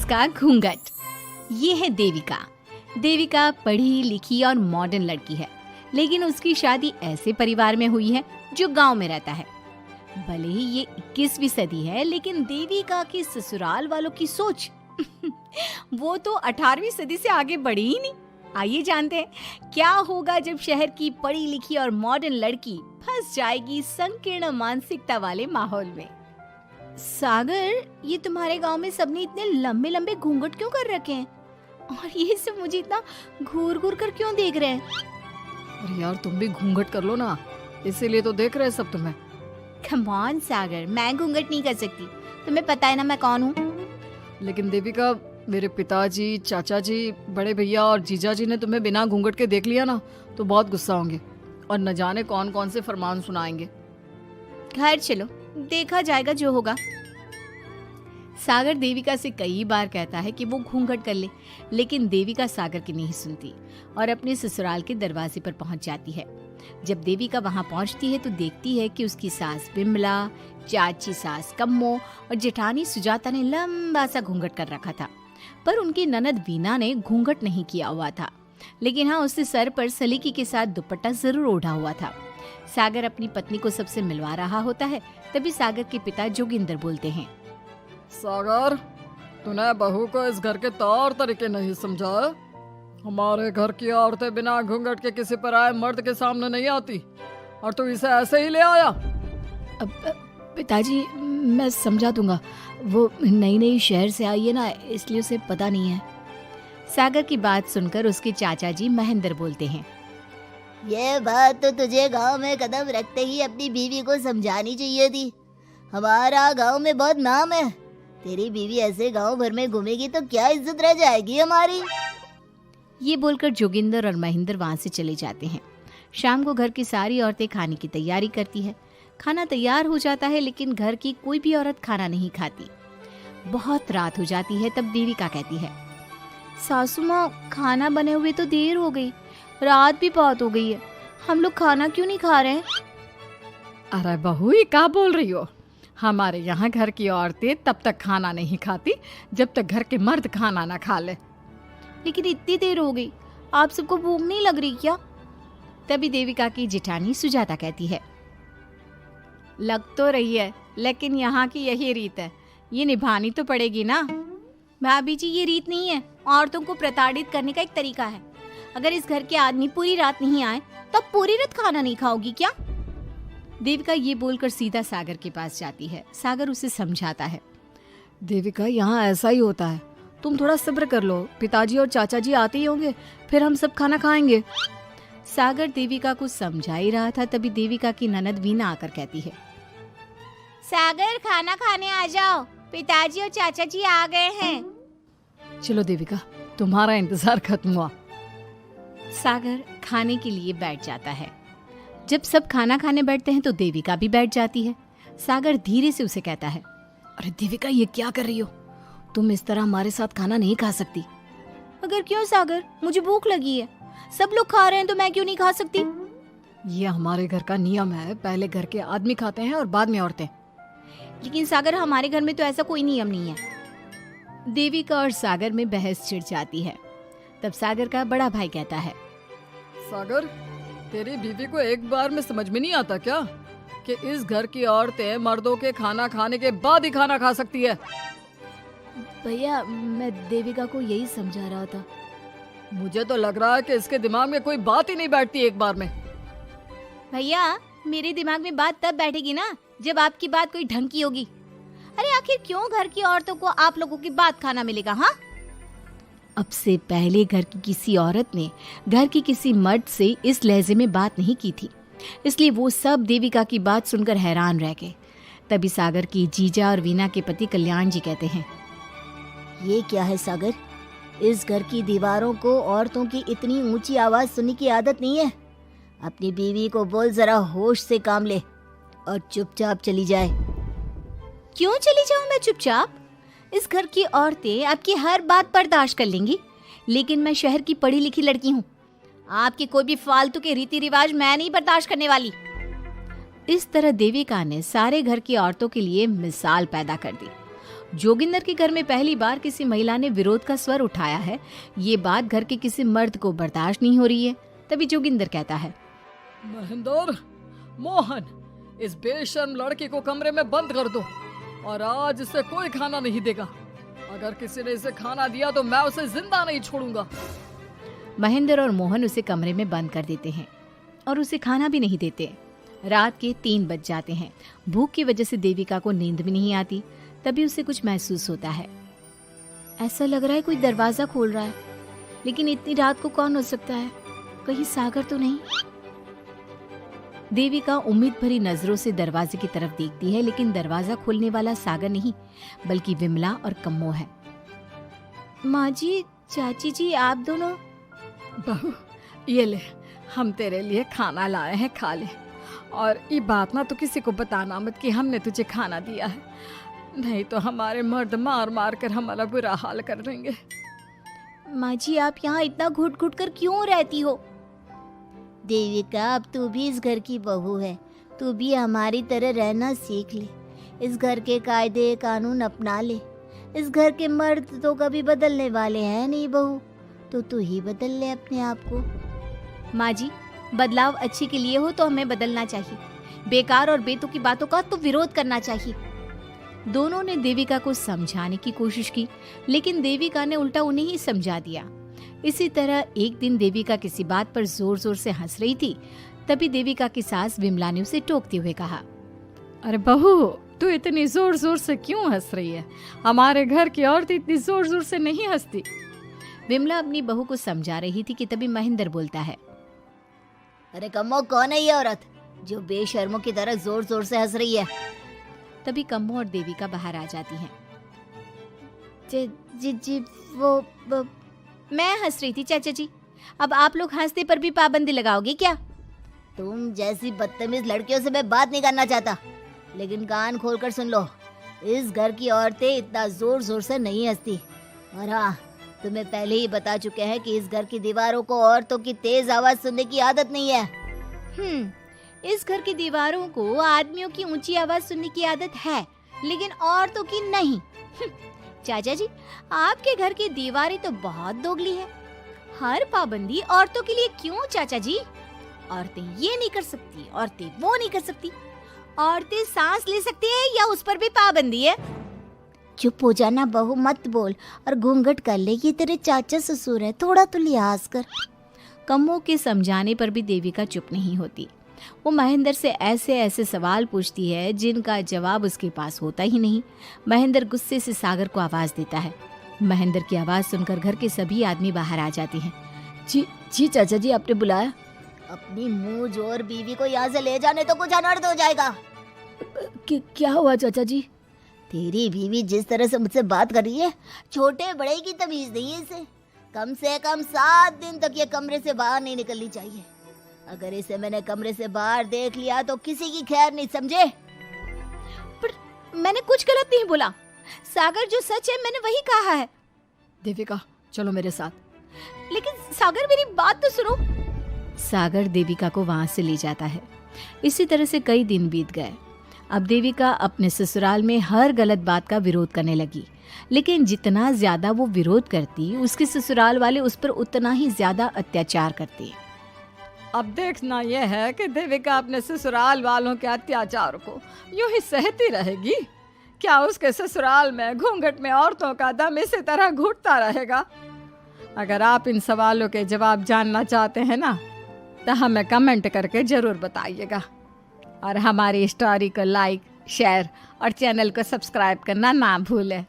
उसका घूंघट। ये है देविका। देविका पढ़ी लिखी और मॉडर्न लड़की है, लेकिन उसकी शादी ऐसे परिवार में हुई है जो गांव में रहता है। भले ही ये 21वीं सदी है, लेकिन देविका की ससुराल वालों की सोच वो तो 18वीं सदी से आगे बढ़ी ही नहीं। आइए जानते हैं क्या होगा जब शहर की पढ़ी लिखी और मॉडर्न लड़की फंस जाएगी संकीर्ण मानसिकता वाले माहौल में। सागर, ये तुम्हारे गांव में सबने इतने लंबे लंबे घूंघट क्यों कर रखे हैं? और ये सब मुझे इतना घूर घूर कर क्यों देख रहे हैं? अरे यार, तुम भी घूंघट कर लो ना, इसीलिए तो देख रहे हैं सब तुम्हें। कम ऑन सागर, मैं घूंघट नहीं कर सकती। तुम्हें पता है ना मैं कौन हूँ। लेकिन देविका, मेरे पिताजी, चाचा जी, बड़े भैया और जीजा जी ने तुम्हें बिना घूंघट के देख लिया ना तो बहुत गुस्सा होंगे और न जाने कौन कौन से फरमान सुनाएंगे। घर चलो, देखा जाएगा जो होगा। सागर देविका से कई बार कहता है कि वो घूंघट कर ले, लेकिन देविका सागर की नहीं सुनती और अपने ससुराल के दरवाजे पर पहुंच जाती है। जब देविका वहां पहुंचती है तो देखती है कि उसकी सास बिमला, चाची सास कम्मो और जेठानी सुजाता ने लंबा सा घूंघट कर रखा था, पर उनकी ननद वीना ने घूंघट नहीं किया हुआ था। लेकिन हाँ, उसने सर पर सलीकी के साथ दुपट्टा जरूर ओढ़ा हुआ था। सागर अपनी पत्नी को सबसे मिलवा रहा होता है, तभी सागर के पिता जोगिंदर बोलते हैं, सागर, तूने बहू को इस घर के तौर तरीके नहीं समझा। हमारे घर की औरतें बिना घूंघट के किसी पर आए मर्द के सामने नहीं आती और तू इसे ऐसे ही ले आया। पिताजी, मैं समझा दूंगा। वो नई नई शहर से आई है ना, इसलिए उसे पता नहीं है। सागर की बात सुनकर उसके चाचा जी महेंद्र बोलते हैं, ये बात तो तुझे गांव में कदम रखते ही अपनी बीवी को समझानी चाहिए थी। हमारा गांव में बहुत नाम है। तेरी बीवी ऐसे गांव भर में घूमेगी तो क्या इज्जत रह जाएगी हमारी। ये बोलकर जोगिंदर और महेंद्र वहां से चले जाते हैं। शाम को घर की सारी औरतें खाने की तैयारी करती है। खाना तैयार हो जाता है, लेकिन घर की कोई भी औरत खाना नहीं खाती। बहुत रात हो जाती है, तब देविका कहती है, सासू माँ, खाना बने हुए तो देर हो गई, रात भी बहुत हो गई है, हम लोग खाना क्यों नहीं खा रहे हैं? अरे बहू, ये क्या बोल रही हो? हमारे यहाँ घर की औरतें तब तक खाना नहीं खाती जब तक घर के मर्द खाना ना खा ले। लेकिन इतनी देर हो गई, आप सबको भूख नहीं लग रही क्या? तभी देविका की जेठानी सुजाता कहती है, लग तो रही है, लेकिन यहाँ की यही रीत है, ये निभानी तो पड़ेगी ना। भाभी जी, ये रीत नहीं है, औरतों को प्रताड़ित करने का एक तरीका है। अगर इस घर के आदमी पूरी रात नहीं आए तो पूरी रात खाना नहीं खाओगी क्या? देविका ये बोलकर सीधा सागर के पास जाती है। सागर उसे समझाता है, देविका, यहाँ ऐसा ही होता है, तुम थोड़ा सब्र कर लो, पिताजी और चाचा जी आते ही होंगे, फिर हम सब खाना खाएंगे। सागर देविका को समझा ही रहा था, तभी देविका की ननद वीना आकर कहती है, सागर, खाना खाने आ जाओ, पिताजी और चाचा जी आ गए हैं। चलो देविका, तुम्हारा इंतजार खत्म हुआ। सागर खाने के लिए बैठ जाता है। जब सब खाना खाने बैठते हैं तो देविका भी बैठ जाती है। सागर धीरे से उसे कहता है, अरे देविका, ये क्या कर रही हो? तुम इस तरह हमारे साथ खाना नहीं खा सकती। अगर क्यों सागर, मुझे भूख लगी है, सब लोग खा रहे हैं तो मैं क्यों नहीं खा सकती? ये हमारे घर का नियम है, पहले घर के आदमी खाते हैं और बाद में औरतें। लेकिन सागर, हमारे घर में तो ऐसा कोई नियम नहीं है। देविका और सागर में बहस छिड़ जाती है। तब सागर का बड़ा भाई कहता है, सागर, तेरी बीवी को एक बार में समझ में नहीं आता क्या कि इस घर की औरतें मर्दों के खाना खाने के बाद ही खाना खा सकती है? भैया, मैं देविका को यही समझा रहा था। मुझे तो लग रहा है कि इसके दिमाग में कोई बात ही नहीं बैठती एक बार में। भैया, मेरे दिमाग में बात तब बैठेगी ना जब आपकी बात कोई ढंग की होगी। अरे आखिर क्यों घर की औरतों को आप लोगों की बात खाना मिलेगा? हाँ, अब से पहले घर की किसी औरत ने घर की किसी मर्द से इस लहजे में बात नहीं की थी, इसलिए वो सब देविका की बात सुनकर हैरान रह गए। तभी सागर की जीजा और वीना के पति कल्याण जी कहते हैं, ये क्या है सागर, इस घर की दीवारों को औरतों की इतनी ऊंची आवाज सुनने की आदत नहीं है। अपनी बीवी को बोल जरा होश से काम ले और चुपचाप चली जाए। क्यों चली जाऊं मैं चुपचाप? इस घर की औरतें आपकी हर बात बर्दाश्त कर लेंगी, लेकिन मैं शहर की पढ़ी लिखी लड़की हूँ। आपके कोई भी फालतू के रीति रिवाज मैं नहीं बर्दाश्त करने वाली। इस तरह देविका ने सारे घर की औरतों के लिए मिसाल पैदा कर दी। जोगिंदर के घर में पहली बार किसी महिला ने विरोध का स्वर उठाया है, ये बात घर के किसी मर्द को बर्दाश्त नहीं हो रही है। तभी जोगिंदर कहता है, महेंद्र, मोहन, इस बेशर्म लड़की को कमरे में बंद कर दो और आज इसे कोई खाना नहीं देगा। अगर किसी ने इसे खाना दिया तो मैं उसे जिंदा नहीं छोड़ूंगा। महेंद्र और मोहन उसे कमरे में बंद कर देते हैं और उसे खाना भी नहीं देते। रात के 3 बज जाते हैं। भूख की वजह से देविका को नींद भी नहीं आती। तभी उसे कुछ महसूस होता है। ऐसा लग रहा है कोई दरवाजा खोल रहा है, लेकिन इतनी रात को कौन हो सकता है? कहीं सागर तो नहीं? देविका उम्मीद भरी नजरों से दरवाजे की तरफ देखती है, लेकिन दरवाजा खोलने वाला सागर नहीं बल्कि विमला और कम्मो है। माँ जी, चाची जी, आप दोनों। बहू, ये ले, हम तेरे लिए खाना लाए हैं, खा ले। और ये बात ना तो किसी को बताना मत कि हमने तुझे खाना दिया है, नहीं तो हमारे मर्द मार मार कर हमारा बुरा हाल कर देंगे। माँ जी, आप यहाँ इतना घुट घुट कर क्यों रहती हो? देविका, अब तू भी इस घर की बहू है, तू भी हमारी तरह रहना सीख ले। इस घर के कायदे कानून अपना ले। इस घर के मर्द तो कभी बदलने वाले हैं नहीं बहू, तो तू ही बदल ले अपने आप को। माँ जी, बदलाव अच्छे के लिए हो तो हमें बदलना चाहिए। बेकार और बेतुकी बातों का तो विरोध करना चाहिए। दोनों ने देविका को समझाने की कोशिश की, लेकिन देविका ने उल्टा उन्हें ही समझा दिया। इसी तरह एक दिन देविका किसी बात पर जोर जोर से हंस रही थी। तभी देविका की सास विमला ने उसे टोकते हुए कहा, अरे बहू, तू इतनी जोर जोर से क्यों हंस रही है? हमारे घर की औरत इतनी जोर जोर से नहीं हंसती। विमला अपनी बहू को समझा रही थी कि तभी महेंद्र बोलता है, अरे कम्मो, कौन है ये औरत जो बेशर्मों की तरह जोर जोर से हंस रही है? तभी कम्मो और देविका बाहर आ जाती हैं। जी जी जी, वो मैं हंस रही थी चाचा जी। अब आप लोग हंसने पर भी पाबंदी लगाओगे क्या? तुम जैसी बदतमीज लड़कियों से मैं बात नहीं करना चाहता, लेकिन कान खोलकर सुन लो, इस घर की औरतें इतना जोर जोर से नहीं हंसती। और हाँ, तुम्हें पहले ही बता चुके हैं कि इस घर की दीवारों को औरतों की तेज आवाज सुनने की आदत नहीं है। इस घर की दीवारों को आदमियों की ऊंची आवाज सुनने की आदत है, लेकिन औरतों की नहीं। चाचा जी, आपके घर की दीवारें तो बहुत दोगली है। हर पाबंदी औरतों के लिए क्यों चाचा जी? औरतें ये नहीं कर सकती, औरतें वो नहीं कर सकती। औरतें सांस ले सकती है या उस पर भी पाबंदी है? चुप हो जाना बहू, मत बोल और घूंघट कर ले। ये तेरे चाचा ससुर है, थोड़ा तो लिहाज कर। कम्मो के समझाने पर भी देविका चुप नहीं होती। वो महेंद्र से ऐसे ऐसे सवाल पूछती है जिनका जवाब उसके पास होता ही नहीं। महेंद्र गुस्से से सागर को आवाज देता है। महेंद्र की आवाज सुनकर घर के सभी आदमी बाहर आ जाते हैं। जी जी चाचा जी, आपने बुलाया? अपनी मुंह जोर बीवी को यहाँ से ले जाने तो कुछ अनर्थ हो जाएगा। क्या हुआ चाचा जी? तेरी बीवी जिस तरह से मुझसे बात कर रही है, छोटे बड़े की तमीज नहीं है इसे। कम से कम 7 दिन तक ये कमरे से बाहर नहीं निकलनी चाहिए। अगर इसे मैंने कमरे से बाहर देख लिया तो किसी की खैर नहीं, समझे? पर मैंने कुछ गलत नहीं बोला। सागर, जो सच है मैंने वही कहा है। देविका, चलो मेरे साथ। लेकिन सागर, मेरी बात तो सुनो। सागर देविका को वहां से ले जाता है। इसी तरह से कई दिन बीत गए। अब देविका अपने ससुराल में हर गलत बात का विरोध करने लगी, लेकिन जितना ज्यादा वो विरोध करती, उसके ससुराल वाले उस पर उतना ही ज्यादा अत्याचार करते। अब देखना यह है कि देविका अपने ससुराल वालों के अत्याचार को यूं ही सहती रहेगी। क्या उसके ससुराल में घूंघट में औरतों का दम इसी तरह घुटता रहेगा? अगर आप इन सवालों के जवाब जानना चाहते हैं ना, तो हमें कमेंट करके जरूर बताइएगा। और हमारी स्टोरी को लाइक, शेयर और चैनल को सब्सक्राइब करना ना भूलें।